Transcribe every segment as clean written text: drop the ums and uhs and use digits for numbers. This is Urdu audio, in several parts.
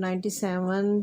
97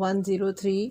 103।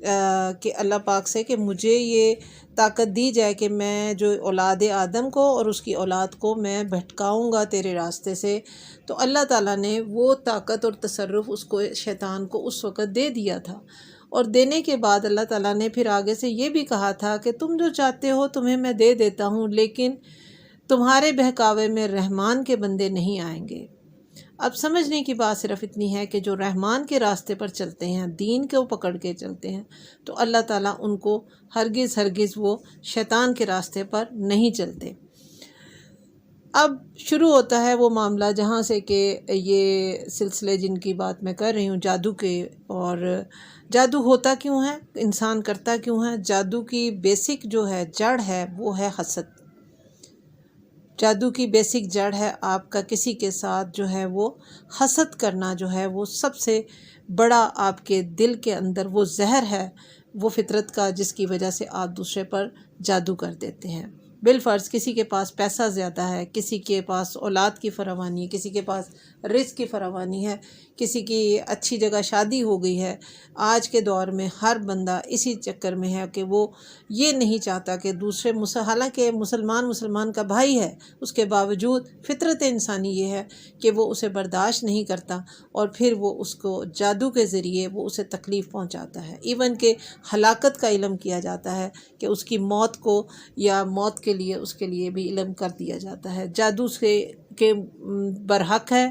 کہ اللہ پاک سے کہ مجھے یہ طاقت دی جائے کہ میں جو اولاد آدم کو اور اس کی اولاد کو میں بھٹکاؤں گا تیرے راستے سے، تو اللہ تعالیٰ نے وہ طاقت اور تصرف اس کو شیطان کو اس وقت دے دیا تھا۔ اور دینے کے بعد اللہ تعالیٰ نے پھر آگے سے یہ بھی کہا تھا کہ تم جو چاہتے ہو تمہیں میں دے دیتا ہوں، لیکن تمہارے بہکاوے میں رحمان کے بندے نہیں آئیں گے۔ اب سمجھنے کی بات صرف اتنی ہے کہ جو رحمان کے راستے پر چلتے ہیں، دین کو پکڑ کے چلتے ہیں، تو اللہ تعالیٰ ان کو ہرگز وہ شیطان کے راستے پر نہیں چلتے۔ اب شروع ہوتا ہے وہ معاملہ جہاں سے کہ یہ سلسلے جن کی بات میں کر رہی ہوں جادو کے، اور جادو ہوتا کیوں ہے، انسان کرتا کیوں ہے۔ جادو کی بیسک جو ہے جڑ ہے وہ ہے حسد۔ جادو کی بیسک جڑ ہے آپ کا کسی کے ساتھ جو ہے وہ حسد کرنا، جو ہے وہ سب سے بڑا آپ کے دل کے اندر وہ زہر ہے، وہ فطرت کا، جس کی وجہ سے آپ دوسرے پر جادو کر دیتے ہیں۔ بالفرض کسی کے پاس پیسہ زیادہ ہے، کسی کے پاس اولاد کی فراوانی ہے، کسی کے پاس رزق کی فراوانی ہے، کسی کی اچھی جگہ شادی ہو گئی ہے۔ آج کے دور میں ہر بندہ اسی چکر میں ہے کہ وہ یہ نہیں چاہتا کہ دوسرے حالانکہ مسلمان کا بھائی ہے، اس کے باوجود فطرت انسانی یہ ہے کہ وہ اسے برداشت نہیں کرتا، اور پھر وہ اس کو جادو کے ذریعے وہ اسے تکلیف پہنچاتا ہے۔ ایون کہ ہلاکت کا علم کیا جاتا ہے کہ اس کی موت کو یا موت کے لیے اس کے لیے بھی علم کر دیا جاتا ہے۔ جادو سے کہ برحق ہے،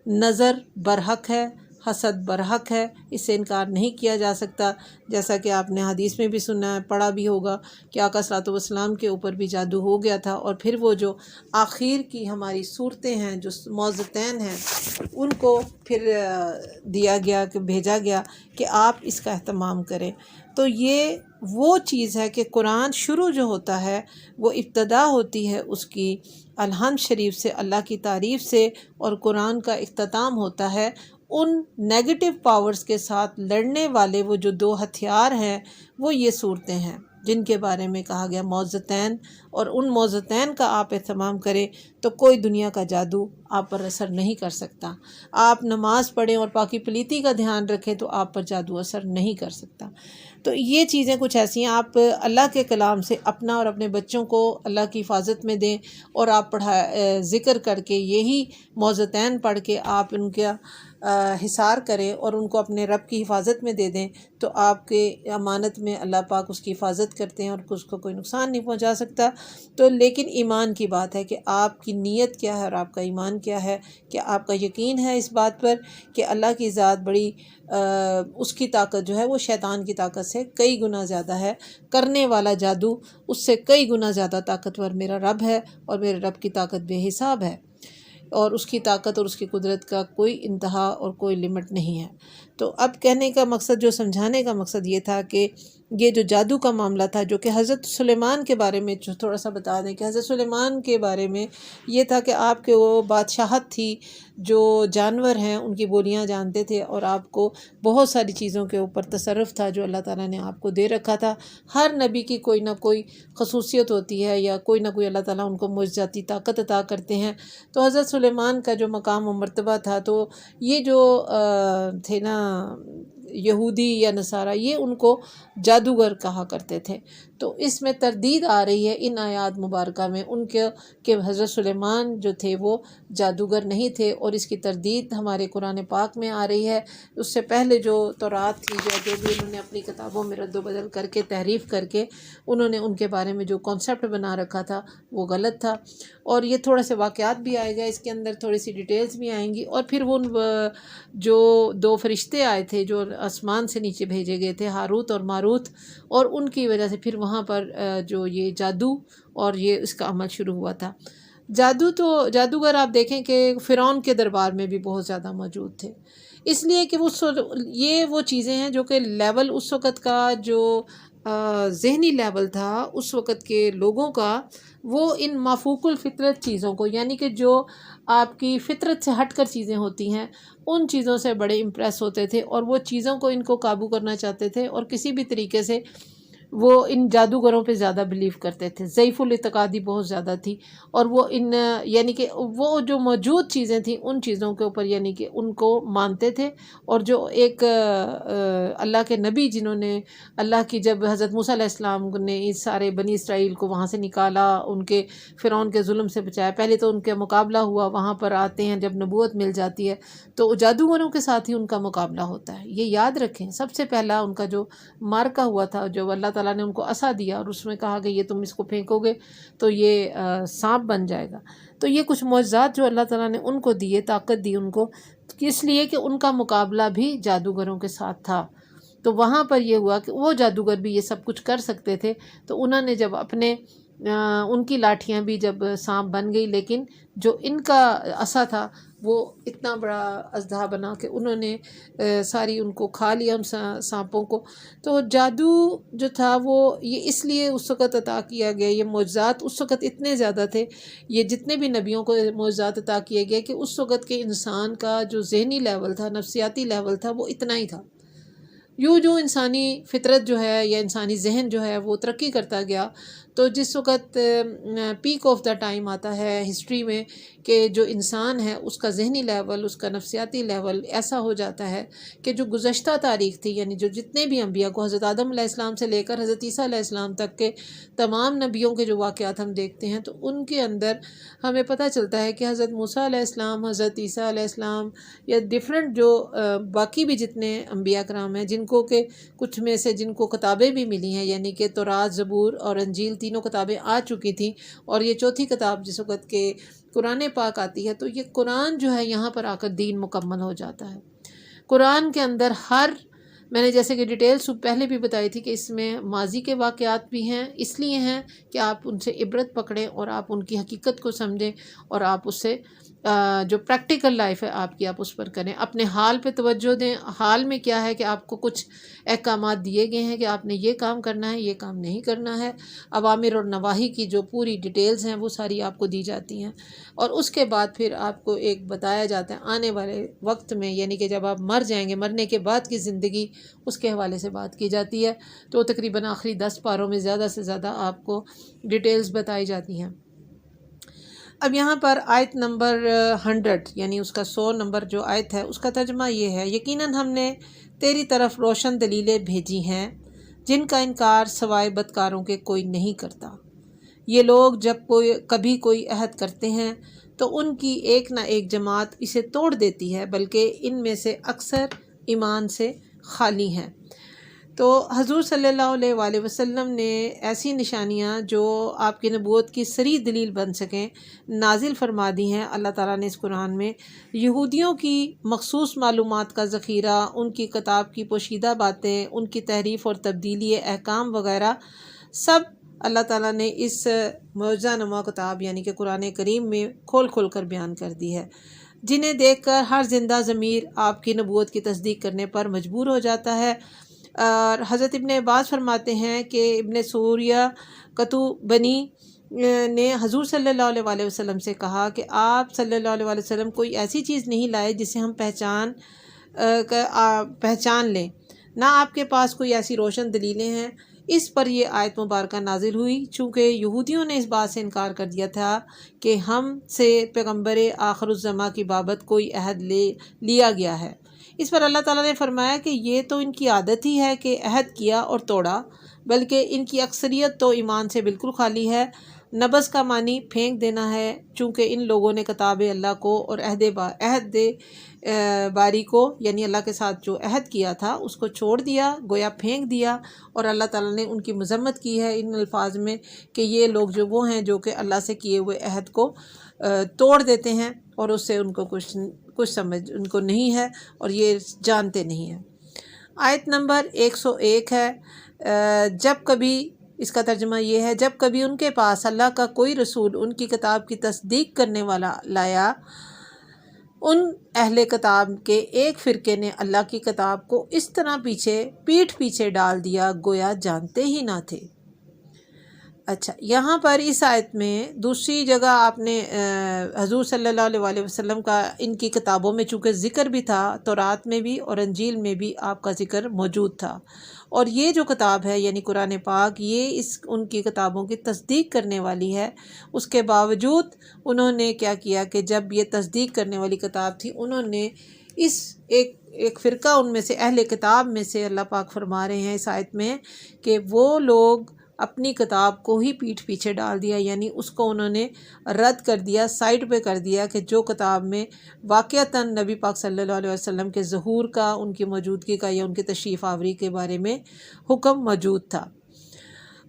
نظر برحق ہے، حسد برحق ہے، اس سے انکار نہیں کیا جا سکتا۔ جیسا کہ آپ نے حدیث میں بھی سنا ہے، پڑھا بھی ہوگا کہ آقا صلی اللہ علیہ وسلم کے اوپر بھی جادو ہو گیا تھا، اور پھر وہ جو آخر کی ہماری صورتیں ہیں جو معوذتین ہیں ان کو پھر دیا گیا کہ بھیجا گیا کہ آپ اس کا اہتمام کریں۔ تو یہ وہ چیز ہے کہ قرآن شروع جو ہوتا ہے وہ ابتدا ہوتی ہے اس کی الحمد شریف سے، اللہ کی تعریف سے، اور قرآن کا اختتام ہوتا ہے ان نیگیٹو پاورز کے ساتھ لڑنے والے وہ جو دو ہتھیار ہیں، وہ یہ صورتیں ہیں جن کے بارے میں کہا گیا معوذتین، اور ان معوذتین کا آپ اہتمام کریں تو کوئی دنیا کا جادو آپ پر اثر نہیں کر سکتا۔ آپ نماز پڑھیں اور پاکی پلیتی کا دھیان رکھیں تو آپ پر جادو اثر نہیں کر سکتا۔ تو یہ چیزیں کچھ ایسی ہیں، آپ اللہ کے کلام سے اپنا اور اپنے بچوں کو اللہ کی حفاظت میں دیں، اور آپ ذکر کر کے یہی معوذتین پڑھ کے آپ ان کا حصار کریں اور ان کو اپنے رب کی حفاظت میں دے دیں، تو آپ کے امانت میں اللہ پاک اس کی حفاظت کرتے ہیں اور اس کو کوئی نقصان نہیں پہنچا سکتا۔ تو لیکن ایمان کی بات ہے کہ آپ کی نیت کیا ہے اور آپ کا ایمان کیا ہے، کہ آپ کا یقین ہے اس بات پر کہ اللہ کی ذات بڑی اس کی طاقت جو ہے وہ شیطان کی طاقت سے کئی گنا زیادہ ہے، کرنے والا جادو اس سے کئی گنا زیادہ طاقتور میرا رب ہے، اور میرے رب کی طاقت بے حساب ہے، اور اس کی طاقت اور اس کی قدرت کا کوئی انتہا اور کوئی لمٹ نہیں ہے۔ تو اب کہنے کا مقصد، جو سمجھانے کا مقصد یہ تھا کہ یہ جو جادو کا معاملہ تھا، جو کہ حضرت سلیمان کے بارے میں تھوڑا سا بتا دیں کہ حضرت سلیمان کے بارے میں یہ تھا کہ آپ کے وہ بادشاہت تھی، جو جانور ہیں ان کی بولیاں جانتے تھے، اور آپ کو بہت ساری چیزوں کے اوپر تصرف تھا جو اللہ تعالیٰ نے آپ کو دے رکھا تھا۔ ہر نبی کی کوئی نہ کوئی خصوصیت ہوتی ہے، یا کوئی نہ کوئی اللہ تعالیٰ ان کو معجزاتی طاقت عطا کرتے ہیں۔ تو حضرت سلیمان کا جو مقام و مرتبہ تھا، تو یہ جو تھے نا یہودی یا نصارہ، یہ ان کو جادوگر کہا کرتے تھے۔ تو اس میں تردید آ رہی ہے ان آیات مبارکہ میں ان کے کہ حضرت سلیمان جو تھے وہ جادوگر نہیں تھے، اور اس کی تردید ہمارے قرآن پاک میں آ رہی ہے۔ اس سے پہلے جو تورات تھی، جو بھی انہوں نے اپنی کتابوں میں رد و بدل کر کے تحریف کر کے انہوں نے ان کے بارے میں جو کانسیپٹ بنا رکھا تھا وہ غلط تھا۔ اور یہ تھوڑے سے واقعات بھی آئے گا اس کے اندر، تھوڑی سی ڈیٹیلز بھی آئیں گی، اور پھر وہ جو دو فرشتے آئے تھے جو آسمان سے نیچے بھیجے گئے تھے، ہاروت اور ماروت، اور ان کی وجہ سے پھر وہاں پر جو یہ جادو اور یہ اس کا عمل شروع ہوا تھا۔ جادوگر آپ دیکھیں کہ فرعون کے دربار میں بھی بہت زیادہ موجود تھے، اس لیے کہ یہ وہ چیزیں ہیں جو کہ لیول اس وقت کا جو ذہنی لیول تھا اس وقت کے لوگوں کا، وہ ان مافوق الفطرت چیزوں کو، یعنی کہ جو آپ کی فطرت سے ہٹ کر چیزیں ہوتی ہیں، ان چیزوں سے بڑے امپریس ہوتے تھے، اور وہ چیزوں کو ان کو قابو کرنا چاہتے تھے، اور کسی بھی طریقے سے وہ ان جادوگروں پہ زیادہ بلیو کرتے تھے، ضعیف الاعتقادی بہت زیادہ تھی، اور وہ ان یعنی کہ وہ جو موجود چیزیں تھیں ان چیزوں کے اوپر یعنی کہ ان کو مانتے تھے، اور جو ایک اللہ کے نبی جنہوں نے اللہ کی جب حضرت موسیٰ علیہ السلام نے اس سارے بنی اسرائیل کو وہاں سے نکالا، ان کے فرعون کے ظلم سے بچایا، پہلے تو ان کا مقابلہ ہوا، وہاں پر آتے ہیں جب نبوت مل جاتی ہے تو جادوگروں کے ساتھ ہی ان کا مقابلہ ہوتا ہے۔ یہ یاد رکھیں، سب سے پہلا ان کا جو مارکا ہوا تھا، جو اللہ تعالیٰ نے ان کو عصا دیا اور اس میں کہا کہ یہ تم اس کو پھینکو گے تو یہ سانپ بن جائے گا، تو یہ کچھ معجزات جو اللہ تعالیٰ نے ان کو دیے، طاقت دی ان کو، اس لیے کہ ان کا مقابلہ بھی جادوگروں کے ساتھ تھا۔ تو وہاں پر یہ ہوا کہ وہ جادوگر بھی یہ سب کچھ کر سکتے تھے، تو انہوں نے جب اپنے ان کی لاٹھیاں بھی جب سانپ بن گئی، لیکن جو ان کا عصا تھا وہ اتنا بڑا اژدہا بنا کہ انہوں نے ساری ان کو کھا لیا، ان سانپوں کو۔ تو جادو جو تھا وہ یہ اس لیے اس وقت عطا کیا گیا، یہ معجزات اس وقت اتنے زیادہ تھے، یہ جتنے بھی نبیوں کو معجزات عطا کیے گئے، کہ اس وقت کے انسان کا جو ذہنی لیول تھا، نفسیاتی لیول تھا، وہ اتنا ہی تھا۔ یوں جو انسانی فطرت جو ہے یا انسانی ذہن جو ہے وہ ترقی کرتا گیا، تو جس وقت پیک آف دا ٹائم آتا ہے ہسٹری میں کہ جو انسان ہے اس کا ذہنی لیول، اس کا نفسیاتی لیول ایسا ہو جاتا ہے کہ جو گزشتہ تاریخ تھی، یعنی جو جتنے بھی انبیاء کو حضرت آدم علیہ السلام سے لے کر حضرت عیسیٰ علیہ السلام تک کے تمام نبیوں کے جو واقعات ہم دیکھتے ہیں، تو ان کے اندر ہمیں پتہ چلتا ہے کہ حضرت موسیٰ علیہ السلام، حضرت عیسیٰ علیہ السلام یا ڈیفرنٹ جو باقی بھی جتنے انبیاء کرام ہیں، جن کو کہ کچھ میں سے جن کو کتابیں بھی ملی ہیں، یعنی کہ تورات، زبور اور انجیل، تینوں کتابیں آ چکی تھیں، اور یہ چوتھی کتاب جس وقت کے قرآن پاک آتی ہے، تو یہ قرآن جو ہے یہاں پر آ کر دین مکمل ہو جاتا ہے۔ قرآن کے اندر میں نے جیسے کہ ڈیٹیلز پہلے بھی بتائی تھی کہ اس میں ماضی کے واقعات بھی ہیں، اس لیے ہیں کہ آپ ان سے عبرت پکڑیں اور آپ ان کی حقیقت کو سمجھیں، اور آپ اس سے جو پریکٹیکل لائف ہے آپ کی، آپ اس پر کریں، اپنے حال پہ توجہ دیں۔ حال میں کیا ہے کہ آپ کو کچھ احکامات دیے گئے ہیں کہ آپ نے یہ کام کرنا ہے، یہ کام نہیں کرنا ہے، اوامر اور نواہی کی جو پوری ڈیٹیلز ہیں وہ ساری آپ کو دی جاتی ہیں، اور اس کے بعد پھر آپ کو ایک بتایا جاتا ہے آنے والے وقت میں، یعنی کہ جب آپ مر جائیں گے، مرنے کے بعد کی زندگی، اس کے حوالے سے بات کی جاتی ہے۔ تو تقریباً آخری 10 پاروں میں زیادہ سے زیادہ آپ کو ڈیٹیلز بتائی جاتی ہیں۔ اب یہاں پر آیت نمبر 100 یعنی اس کا 100 نمبر جو آیت ہے، اس کا ترجمہ یہ ہے: یقیناً ہم نے تیری طرف روشن دلیلیں بھیجی ہیں جن کا انکار سوائے بدکاروں کے کوئی نہیں کرتا۔ یہ لوگ جب کبھی کوئی عہد کرتے ہیں تو ان کی ایک نہ ایک جماعت اسے توڑ دیتی ہے، بلکہ ان میں سے اکثر ایمان سے خالی ہیں۔ تو حضور صلی اللہ علیہ وآلہ وسلم نے ایسی نشانیاں جو آپ کی نبوت کی صریح دلیل بن سکیں نازل فرما دی ہیں اللہ تعالیٰ نے اس قرآن میں۔ یہودیوں کی مخصوص معلومات کا ذخیرہ، ان کی کتاب کی پوشیدہ باتیں، ان کی تحریف اور تبدیلی احکام وغیرہ سب اللہ تعالیٰ نے اس معجزہ نما کتاب یعنی کہ قرآن کریم میں کھول کھول کر بیان کر دی ہے، جنہیں دیکھ کر ہر زندہ ضمیر آپ کی نبوت کی تصدیق کرنے پر مجبور ہو جاتا ہے۔ اور حضرت ابن عباس فرماتے ہیں کہ ابن سوریہ قطبانی نے حضور صلی اللہ علیہ وآلہ وسلم سے کہا کہ آپ صلی اللہ علیہ وآلہ وسلم کوئی ایسی چیز نہیں لائے جسے ہم پہچان لیں، نہ آپ کے پاس کوئی ایسی روشن دلیلیں ہیں۔ اس پر یہ آیت مبارکہ نازل ہوئی چونکہ یہودیوں نے اس بات سے انکار کر دیا تھا کہ ہم سے پیغمبر آخر الزماں کی بابت کوئی عہد لیا گیا ہے۔ اس پر اللہ تعالیٰ نے فرمایا کہ یہ تو ان کی عادت ہی ہے کہ عہد کیا اور توڑا، بلکہ ان کی اکثریت تو ایمان سے بالکل خالی ہے۔ نبذ کا معنی پھینک دینا ہے، چونکہ ان لوگوں نے کتاب اللہ کو اور عہد باری کو یعنی اللہ کے ساتھ جو عہد کیا تھا اس کو چھوڑ دیا، گویا پھینک دیا، اور اللہ تعالیٰ نے ان کی مذمت کی ہے ان الفاظ میں کہ یہ لوگ جو وہ ہیں جو کہ اللہ سے کیے ہوئے عہد کو توڑ دیتے ہیں، اور اس سے ان کو کچھ سمجھ ان کو نہیں ہے اور یہ جانتے نہیں ہیں۔ آیت نمبر 101 ہے، جب کبھی، اس کا ترجمہ یہ ہے، جب کبھی ان کے پاس اللہ کا کوئی رسول ان کی کتاب کی تصدیق کرنے والا لایا، ان اہل کتاب کے ایک فرقے نے اللہ کی کتاب کو اس طرح پیٹھ پیچھے ڈال دیا گویا جانتے ہی نہ تھے۔ اچھا، یہاں پر اس آیت میں دوسری جگہ آپ نے حضور صلی اللہ علیہ وسلم کا ان کی کتابوں میں چونکہ ذکر بھی تھا، تورات میں بھی اور انجیل میں بھی آپ کا ذکر موجود تھا، اور یہ جو کتاب ہے یعنی قرآن پاک، یہ ان کی کتابوں کی تصدیق کرنے والی ہے۔ اس کے باوجود انہوں نے کیا کیا کہ جب یہ تصدیق کرنے والی کتاب تھی، انہوں نے اس ایک فرقہ ان میں سے اہل کتاب میں سے اللہ پاک فرما رہے ہیں اس آیت میں کہ وہ لوگ اپنی کتاب کو ہی پیٹھ پیچھے ڈال دیا، یعنی اس کو انہوں نے رد کر دیا، سائڈ پہ کر دیا، کہ جو کتاب میں واقعتاً نبی پاک صلی اللہ علیہ وسلم کے ظہور کا، ان کی موجودگی کا یا ان کی تشریف آوری کے بارے میں حکم موجود تھا۔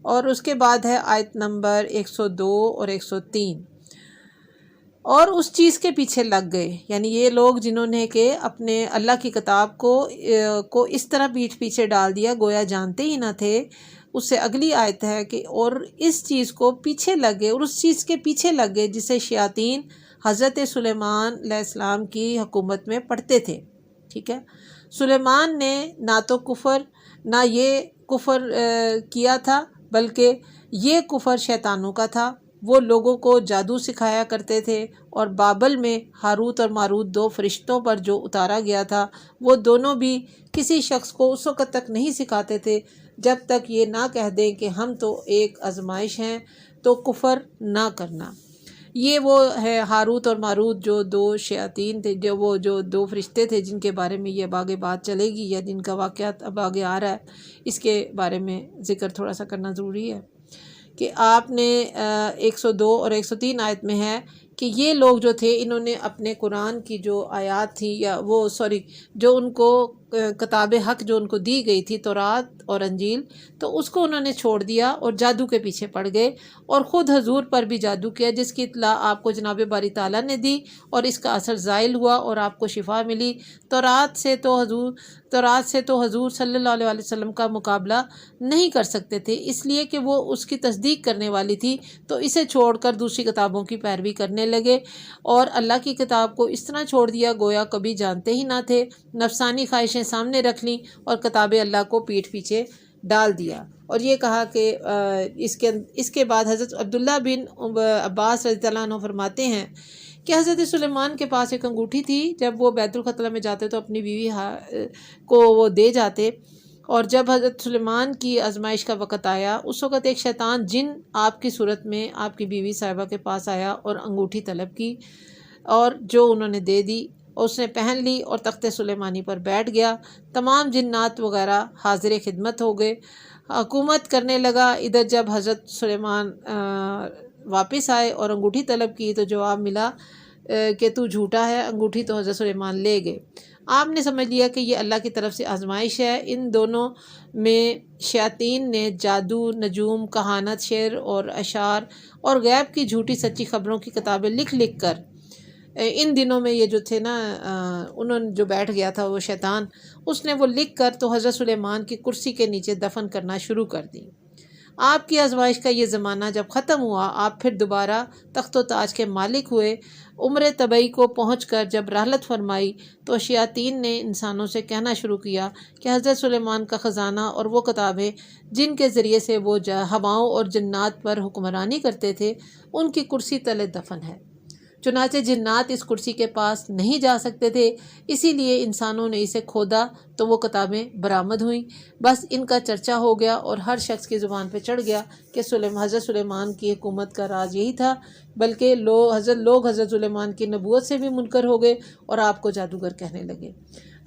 اور اس کے بعد ہے آیت نمبر 102 اور 103، اور اس چیز کے پیچھے لگ گئے، یعنی یہ لوگ جنہوں نے کہ اپنے اللہ کی کتاب کو اس طرح پیٹھ پیچھے ڈال دیا گویا جانتے ہی نہ تھے۔ اس سے اگلی آیت ہے کہ اور اس چیز کو پیچھے لگے، اور اس چیز کے پیچھے لگے جسے شیاطین حضرت سلیمان علیہ السلام کی حکومت میں پڑھتے تھے۔ ٹھیک ہے، سلیمان نے نہ تو کفر، نہ یہ کفر کیا تھا، بلکہ یہ کفر شیطانوں کا تھا۔ وہ لوگوں کو جادو سکھایا کرتے تھے، اور بابل میں ہاروت اور ماروت 2 فرشتوں پر جو اتارا گیا تھا، وہ دونوں بھی کسی شخص کو اس وقت تک نہیں سکھاتے تھے جب تک یہ نہ کہہ دیں کہ ہم تو ایک آزمائش ہیں، تو کفر نہ کرنا۔ یہ وہ ہے ہاروت اور ماروت، جو 2 شیاطین تھے، جو 2 فرشتے تھے جن کے بارے میں یہ اب آگے بات چلے گی، یا جن کا واقعات اب آگے آ رہا ہے، اس کے بارے میں ذکر تھوڑا سا کرنا ضروری ہے کہ آپ نے 102 اور 103 آیت میں ہے کہ یہ لوگ جو تھے، انہوں نے اپنے قرآن کی جو آیات تھی، یا جو ان کو کتاب حق جو ان کو دی گئی تھی، تورات اور انجیل، تو اس کو انہوں نے چھوڑ دیا اور جادو کے پیچھے پڑ گئے، اور خود حضور پر بھی جادو کیا، جس کی اطلاع آپ کو جناب باری تعالیٰ نے دی، اور اس کا اثر زائل ہوا اور آپ کو شفا ملی۔ تورات سے تو حضور صلی اللہ علیہ وسلم کا مقابلہ نہیں کر سکتے تھے، اس لیے کہ وہ اس کی تصدیق کرنے والی تھی، تو اسے چھوڑ کر دوسری کتابوں کی پیروی کرنے لگے، اور اللہ کی کتاب کو اس طرح چھوڑ دیا گویا کبھی جانتے ہی نہ تھے، نفسانی خواہشیں سامنے رکھ لیں اور کتاب اللہ کو پیٹھ پیچھے ڈال دیا۔ اور یہ کہا کہ اس کے بعد حضرت عبداللہ بن عباس رضی اللہ عنہ فرماتے ہیں کہ حضرت سلیمان کے پاس ایک انگوٹھی تھی، جب وہ بیت الخلا میں جاتے تو اپنی بیوی کو وہ دے جاتے، اور جب حضرت سلیمان کی آزمائش کا وقت آیا، اس وقت ایک شیطان جن آپ کی صورت میں آپ کی بیوی صاحبہ کے پاس آیا اور انگوٹھی طلب کی، اور جو انہوں نے دے دی، اس نے پہن لی اور تخت سلیمانی پر بیٹھ گیا۔ تمام جنات وغیرہ حاضر خدمت ہو گئے، حکومت کرنے لگا۔ ادھر جب حضرت سلیمان واپس آئے اور انگوٹھی طلب کی تو جواب ملا کہ تو جھوٹا ہے، انگوٹھی تو حضرت سلیمان لے گئے۔ آپ نے سمجھ لیا کہ یہ اللہ کی طرف سے آزمائش ہے۔ ان دونوں میں شیاطین نے جادو، نجوم، کہانت، شعر اور اشعار اور غیب کی جھوٹی سچی خبروں کی کتابیں لکھ کر ان دنوں میں یہ جو تھے نا، انہوں نے جو بیٹھ گیا تھا وہ شیطان، اس نے وہ لکھ کر تو حضرت سلیمان کی کرسی کے نیچے دفن کرنا شروع کر دی۔ آپ کی آزمائش کا یہ زمانہ جب ختم ہوا، آپ پھر دوبارہ تخت و تاج کے مالک ہوئے۔ عمر طبعی کو پہنچ کر جب رحلت فرمائی تو شیاطین نے انسانوں سے کہنا شروع کیا کہ حضرت سلیمان کا خزانہ اور وہ کتابیں جن کے ذریعے سے وہ ہواؤں اور جنات پر حکمرانی کرتے تھے، ان کی کرسی تلے دفن ہے۔ چنانچہ جنات اس کرسی کے پاس نہیں جا سکتے تھے، اسی لیے انسانوں نے اسے کھودا تو وہ کتابیں برآمد ہوئیں۔ بس ان کا چرچا ہو گیا اور ہر شخص کی زبان پہ چڑھ گیا کہ حضرت سلیمان کی حکومت کا راز یہی تھا، بلکہ لوگ حضرت سلیمان کی نبوت سے بھی منکر ہو گئے اور آپ کو جادوگر کہنے لگے۔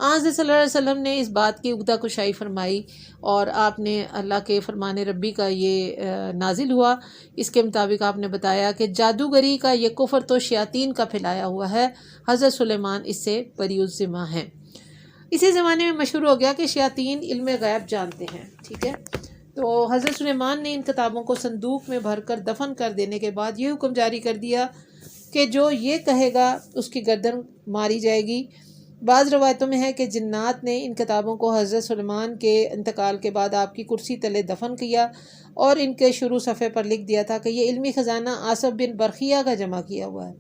حضرت صلی اللہ علیہ وسلم نے اس بات کی عقدہ کشائی فرمائی، اور آپ نے اللہ کے فرمان ربی کا یہ نازل ہوا۔ اس کے مطابق آپ نے بتایا کہ جادوگری کا یہ کفر تو شیاطین کا پھیلایا ہوا ہے، حضرت سلیمان اس سے بری الذمہ ہیں۔ اسی زمانے میں مشہور ہو گیا کہ شیاطین علم غیب جانتے ہیں۔ ٹھیک ہے، تو حضرت سلیمان نے ان کتابوں کو صندوق میں بھر کر دفن کر دینے کے بعد یہ حکم جاری کر دیا کہ جو یہ کہے گا اس کی گردن ماری جائے گی۔ بعض روایتوں میں ہے کہ جنات نے ان کتابوں کو حضرت سلیمان کے انتقال کے بعد آپ کی کرسی تلے دفن کیا، اور ان کے شروع صفحے پر لکھ دیا تھا کہ یہ علمی خزانہ آصف بن برخیہ کا جمع کیا ہوا ہے۔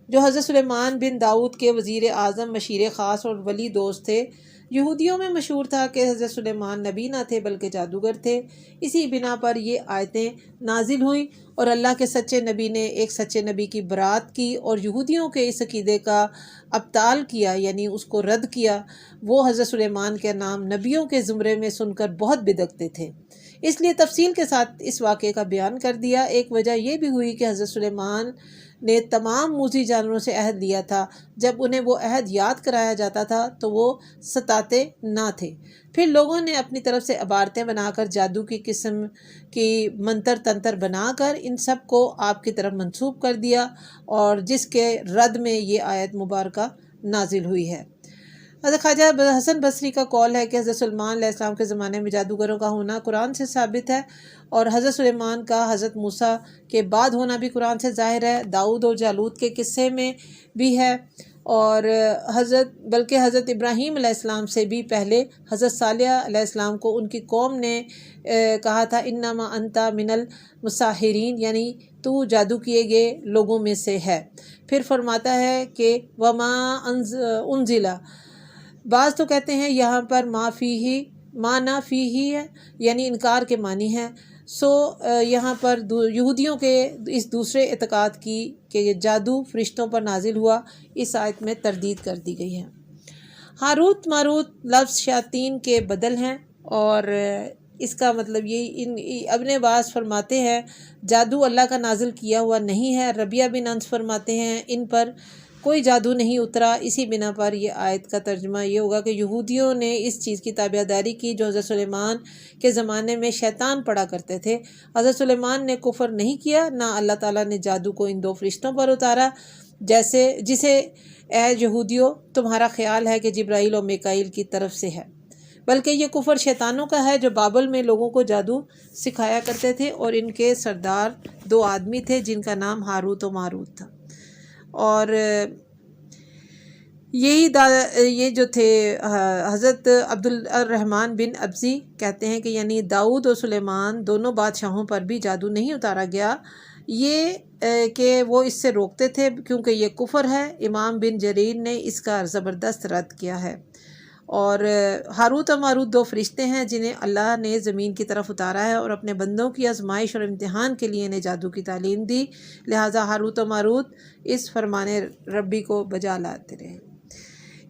جو حضرت سلیمان بن داؤد کے وزیر اعظم، مشیر خاص اور ولی دوست تھے۔ یہودیوں میں مشہور تھا کہ حضرت سلیمان نبی نہ تھے بلکہ جادوگر تھے۔ اسی بنا پر یہ آیتیں نازل ہوئیں اور اللہ کے سچے نبی نے ایک سچے نبی کی برات کی اور یہودیوں کے اس عقیدے کا ابطال کیا، یعنی اس کو رد کیا۔ وہ حضرت سلیمان کے نام نبیوں کے زمرے میں سن کر بہت بدکتے تھے، اس لیے تفصیل کے ساتھ اس واقعے کا بیان کر دیا۔ ایک وجہ یہ بھی ہوئی کہ حضرت سلیمان نے تمام موذی جانوروں سے عہد لیا تھا، جب انہیں وہ عہد یاد کرایا جاتا تھا تو وہ ستاتے نہ تھے۔ پھر لوگوں نے اپنی طرف سے عبارتیں بنا کر جادو کی قسم کی منتر تنتر بنا کر ان سب کو آپ کی طرف منسوب کر دیا، اور جس کے رد میں یہ آیت مبارکہ نازل ہوئی ہے۔ حضرت خواجہ حسن بصری کا قول ہے کہ حضرت سلیمان علیہ السلام کے زمانے میں جادوگروں کا ہونا قرآن سے ثابت ہے، اور حضرت سلیمان کا حضرت موسیٰ کے بعد ہونا بھی قرآن سے ظاہر ہے۔ داؤد اور جالوت کے قصے میں بھی ہے، اور بلکہ حضرت ابراہیم علیہ السلام سے بھی پہلے حضرت صالح علیہ السلام کو ان کی قوم نے کہا تھا انما انت من المساحرین، یعنی تو جادو کیے گئے لوگوں میں سے ہے۔ پھر فرماتا ہے کہ وما انزل، بعض تو کہتے ہیں یہاں پر ما نہ فیہ ہے، یعنی انکار کے معنی ہے۔ یہاں پر یہودیوں کے اس دوسرے اعتقاد کی کہ یہ جادو فرشتوں پر نازل ہوا، اس آیت میں تردید کر دی گئی ہے۔ ہاروت ماروت لفظ شیاطین کے بدل ہیں، اور اس کا مطلب یہ ابن عباس فرماتے ہیں جادو اللہ کا نازل کیا ہوا نہیں ہے۔ ربیہ بن انس فرماتے ہیں ان پر کوئی جادو نہیں اترا۔ اسی بنا پر یہ آیت کا ترجمہ یہ ہوگا کہ یہودیوں نے اس چیز کی تابعداری کی جو حضرت سلیمان کے زمانے میں شیطان پڑھا کرتے تھے۔ حضرت سلیمان نے کفر نہیں کیا، نہ اللہ تعالیٰ نے جادو کو ان 2 فرشتوں پر اتارا جسے اے یہودیوں تمہارا خیال ہے کہ جبرائیل اور میکائیل کی طرف سے ہے، بلکہ یہ کفر شیطانوں کا ہے جو بابل میں لوگوں کو جادو سکھایا کرتے تھے، اور ان کے سردار 2 آدمی تھے جن کا نام ہاروت و ماروت تھا۔ اور یہ جو تھے حضرت عبد الرحمن بن ابزی کہتے ہیں کہ یعنی داؤد اور سلیمان دونوں بادشاہوں پر بھی جادو نہیں اتارا گیا، یہ کہ وہ اس سے روکتے تھے کیونکہ یہ کفر ہے۔ امام بن جریر نے اس کا زبردست رد کیا ہے۔ اور ہاروت و ماروت 2 فرشتے ہیں جنہیں اللہ نے زمین کی طرف اتارا ہے اور اپنے بندوں کی آزمائش اور امتحان کے لیے انہیں جادو کی تعلیم دی، لہٰذا ہاروت و ماروت اس فرمان ربی کو بجا لاتے رہے۔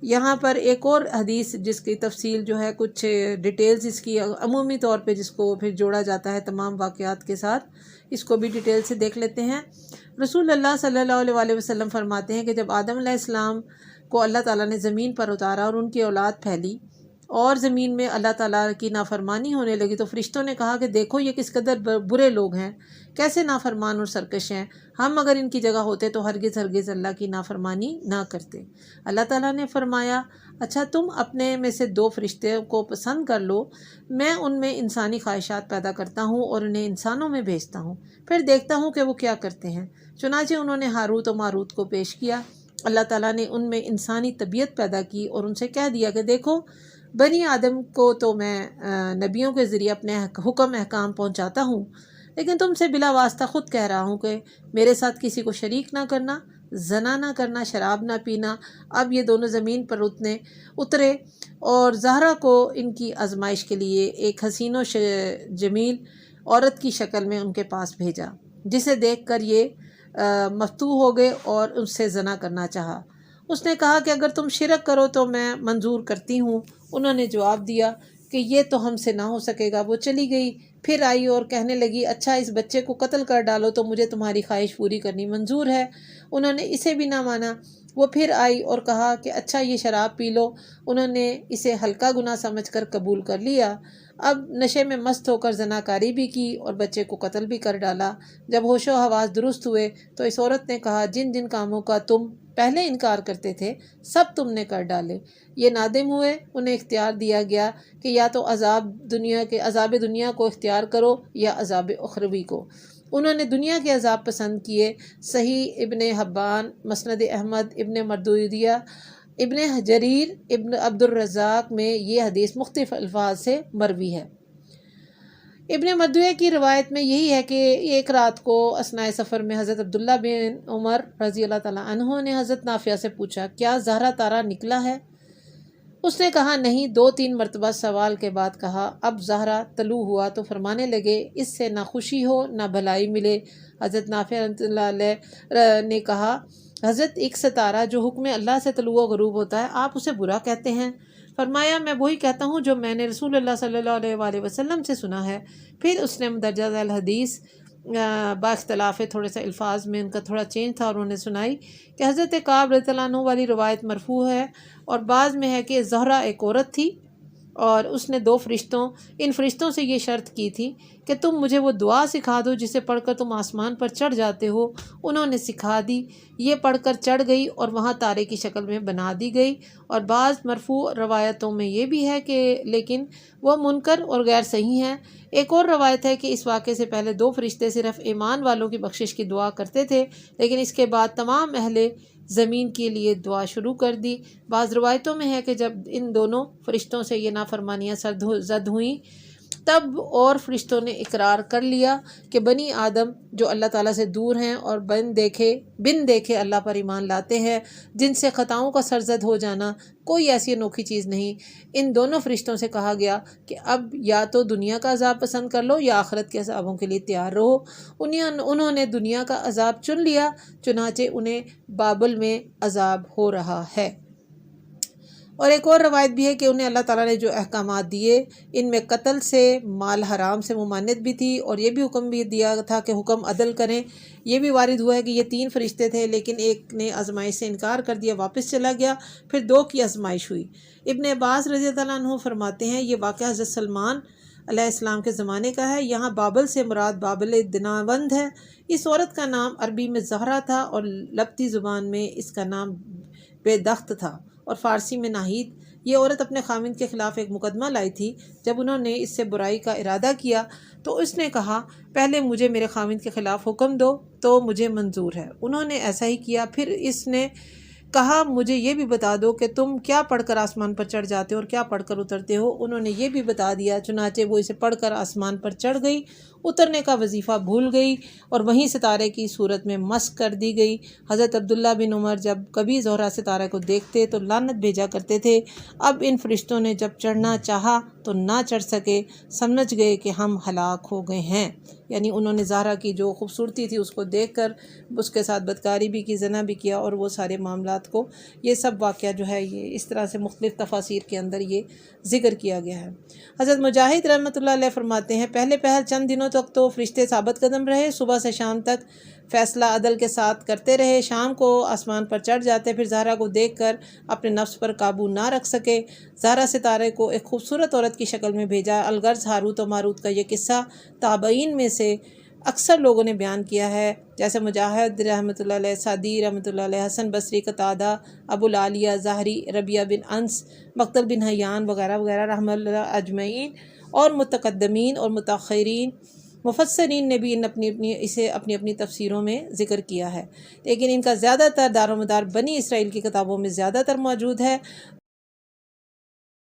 یہاں پر ایک اور حدیث جس کی تفصیل جو ہے کچھ ڈیٹیلز اس کی عمومی طور پہ جس کو پھر جوڑا جاتا ہے تمام واقعات کے ساتھ، اس کو بھی ڈیٹیل سے دیکھ لیتے ہیں۔ رسول اللہ صلی اللہ علیہ وسلم فرماتے ہیں کہ جب آدم علیہ السلام کو اللہ تعالیٰ نے زمین پر اتارا اور ان کی اولاد پھیلی اور زمین میں اللہ تعالیٰ کی نافرمانی ہونے لگی تو فرشتوں نے کہا کہ دیکھو یہ کس قدر برے لوگ ہیں، کیسے نافرمان اور سرکش ہیں، ہم اگر ان کی جگہ ہوتے تو ہرگز اللہ کی نافرمانی نہ کرتے۔ اللہ تعالیٰ نے فرمایا اچھا تم اپنے میں سے 2 فرشتے کو پسند کر لو، میں ان میں انسانی خواہشات پیدا کرتا ہوں اور انہیں انسانوں میں بھیجتا ہوں، پھر دیکھتا ہوں کہ وہ کیا کرتے ہیں۔ چنانچہ انہوں نے ہاروت و ماروت کو پیش کیا۔ اللہ تعالیٰ نے ان میں انسانی طبیعت پیدا کی اور ان سے کہہ دیا کہ دیکھو بنی آدم کو تو میں نبیوں کے ذریعے اپنے حکم احکام پہنچاتا ہوں، لیکن تم سے بلا واسطہ خود کہہ رہا ہوں کہ میرے ساتھ کسی کو شریک نہ کرنا، زنا نہ کرنا، شراب نہ پینا۔ اب یہ دونوں زمین پر اترے اور زہرا کو ان کی آزمائش کے لیے ایک حسین و جمیل عورت کی شکل میں ان کے پاس بھیجا، جسے دیکھ کر یہ مفتوح ہو گئے اور اس سے زنا کرنا چاہا۔ اس نے کہا کہ اگر تم شرک کرو تو میں منظور کرتی ہوں۔ انہوں نے جواب دیا کہ یہ تو ہم سے نہ ہو سکے گا۔ وہ چلی گئی، پھر آئی اور کہنے لگی اچھا اس بچے کو قتل کر ڈالو تو مجھے تمہاری خواہش پوری کرنی منظور ہے۔ انہوں نے اسے بھی نہ مانا۔ وہ پھر آئی اور کہا کہ اچھا یہ شراب پی لو۔ انہوں نے اسے ہلکا گناہ سمجھ کر قبول کر لیا۔ اب نشے میں مست ہو کر زناکاری بھی کی اور بچے کو قتل بھی کر ڈالا۔ جب ہوش و حواس درست ہوئے تو اس عورت نے کہا جن جن کاموں کا تم پہلے انکار کرتے تھے سب تم نے کر ڈالے۔ یہ نادم ہوئے، انہیں اختیار دیا گیا کہ یا تو عذاب دنیا کو اختیار کرو یا عذاب اخروی کو۔ انہوں نے دنیا کے عذاب پسند کیے۔ صحیح ابن حبان، مسند احمد، ابن مردودیہ، ابن جریر، ابن عبد الرزاق میں یہ حدیث مختلف الفاظ سے مروی ہے۔ ابن مردویہ کی روایت میں یہی ہے کہ ایک رات کو اثناء سفر میں حضرت عبداللہ بن عمر رضی اللہ تعالیٰ عنہ نے حضرت نافعہ سے پوچھا کیا زہرہ تارا نکلا ہے؟ اس نے کہا نہیں۔ 2-3 مرتبہ سوال کے بعد کہا اب زہرہ طلوع ہوا تو فرمانے لگے اس سے نہ خوشی ہو نہ بھلائی ملے۔ حضرت نافع رحمۃ اللہ علیہ نے کہا حضرت ایک ستارہ جو حکم اللہ سے طلوع و غروب ہوتا ہے آپ اسے برا کہتے ہیں؟ فرمایا میں وہی کہتا ہوں جو میں نے رسول اللہ صلی اللہ علیہ وآلہ وسلم سے سنا ہے۔ پھر اس نے مندرجہ ذیل حدیث با اختلاف تھوڑے سے الفاظ میں ان کا تھوڑا چینج تھا اور انہوں نے سنائی کہ حضرت کعب رضی اللہ عنہ والی روایت مرفوع ہے اور بعض میں ہے کہ زہرہ ایک عورت تھی اور اس نے ان فرشتوں سے یہ شرط کی تھی کہ تم مجھے وہ دعا سکھا دو جسے پڑھ کر تم آسمان پر چڑھ جاتے ہو۔ انہوں نے سکھا دی، یہ پڑھ کر چڑھ گئی اور وہاں تارے کی شکل میں بنا دی گئی۔ اور بعض مرفوع روایتوں میں یہ بھی ہے کہ لیکن وہ منکر اور غیر صحیح ہیں۔ ایک اور روایت ہے کہ اس واقعے سے پہلے 2 فرشتے صرف ایمان والوں کی بخشش کی دعا کرتے تھے لیکن اس کے بعد تمام اہل زمین کے لیے دعا شروع کر دی۔ بعض روایتوں میں ہے کہ جب ان دونوں فرشتوں سے یہ نافرمانیاں زد ہوئیں تب اور فرشتوں نے اقرار کر لیا کہ بنی آدم جو اللہ تعالیٰ سے دور ہیں اور بن دیکھے اللہ پر ایمان لاتے ہیں جن سے خطاؤں کا سرزد ہو جانا کوئی ایسی انوکھی چیز نہیں۔ ان دونوں فرشتوں سے کہا گیا کہ اب یا تو دنیا کا عذاب پسند کر لو یا آخرت کے عذابوں کے لیے تیار رہو۔ انہوں نے دنیا کا عذاب چن لیا، چنانچہ انہیں بابل میں عذاب ہو رہا ہے۔ اور ایک اور روایت بھی ہے کہ انہیں اللہ تعالیٰ نے جو احکامات دیے ان میں قتل سے، مال حرام سے ممانعت بھی تھی اور یہ بھی حکم بھی دیا تھا کہ حکم عدل کریں۔ یہ بھی وارد ہوا ہے کہ یہ 3 فرشتے تھے لیکن ایک نے آزمائش سے انکار کر دیا، واپس چلا گیا، پھر 2 کی آزمائش ہوئی۔ ابن عباس رضی اللہ عنہ فرماتے ہیں یہ واقعہ حضرت سلمان علیہ السلام کے زمانے کا ہے۔ یہاں بابل سے مراد بابل دناوند ہے۔ اس عورت کا نام عربی میں زہرہ تھا اور لبتی زبان میں اس کا نام بے دخت تھا اور فارسی میں ناہید۔ یہ عورت اپنے خاوند کے خلاف ایک مقدمہ لائی تھی۔ جب انہوں نے اس سے برائی کا ارادہ کیا تو اس نے کہا پہلے مجھے میرے خاوند کے خلاف حکم دو تو مجھے منظور ہے۔ انہوں نے ایسا ہی کیا۔ پھر اس نے کہا مجھے یہ بھی بتا دو کہ تم کیا پڑھ کر آسمان پر چڑھ جاتے ہو اور کیا پڑھ کر اترتے ہو۔ انہوں نے یہ بھی بتا دیا، چنانچہ وہ اسے پڑھ کر آسمان پر چڑھ گئی، اترنے کا وظیفہ بھول گئی اور وہیں ستارے کی صورت میں مسخ کر دی گئی۔ حضرت عبداللہ بن عمر جب کبھی زہرہ ستارہ کو دیکھتے تو لعنت بھیجا کرتے تھے۔ اب ان فرشتوں نے جب چڑھنا چاہا تو نہ چڑھ سکے، سمجھ گئے کہ ہم ہلاک ہو گئے ہیں۔ یعنی انہوں نے زہرہ کی جو خوبصورتی تھی اس کو دیکھ کر اس کے ساتھ بدکاری بھی کی، زنا بھی کیا اور وہ سارے معاملات کو یہ سب واقعہ جو ہے یہ اس طرح سے مختلف تفاسیر کے اندر یہ ذکر کیا گیا ہے۔ حضرت مجاہد رحمۃ اللہ علیہ فرماتے ہیں پہلے چند دنوں تک تو فرشتے ثابت قدم رہے، صبح سے شام تک فیصلہ عدل کے ساتھ کرتے رہے، شام کو آسمان پر چڑھ جاتے، پھر زہرہ کو دیکھ کر اپنے نفس پر قابو نہ رکھ سکے، زہرہ ستارے کو ایک خوبصورت عورت کی شکل میں بھیجا۔ الغرض ہاروت و ماروت کا یہ قصہ تابعین میں سے اکثر لوگوں نے بیان کیا ہے، جیسے مجاہد رحمۃ اللہ علیہ، سعدی رحمۃ اللہ علیہ، حسن بصری، قتادہ، ابو العالیہ ظاہری، ربیعہ بن انس، مقتل بن حیان وغیرہ وغیرہ رحمۃ اللہ اجمعین، اور متقدمین اور متاخرین مفسرین نے بھی اسے اپنی اپنی تفسیروں میں ذکر کیا ہے، لیکن ان کا زیادہ تر دار و مدار بنی اسرائیل کی کتابوں میں زیادہ تر موجود ہے۔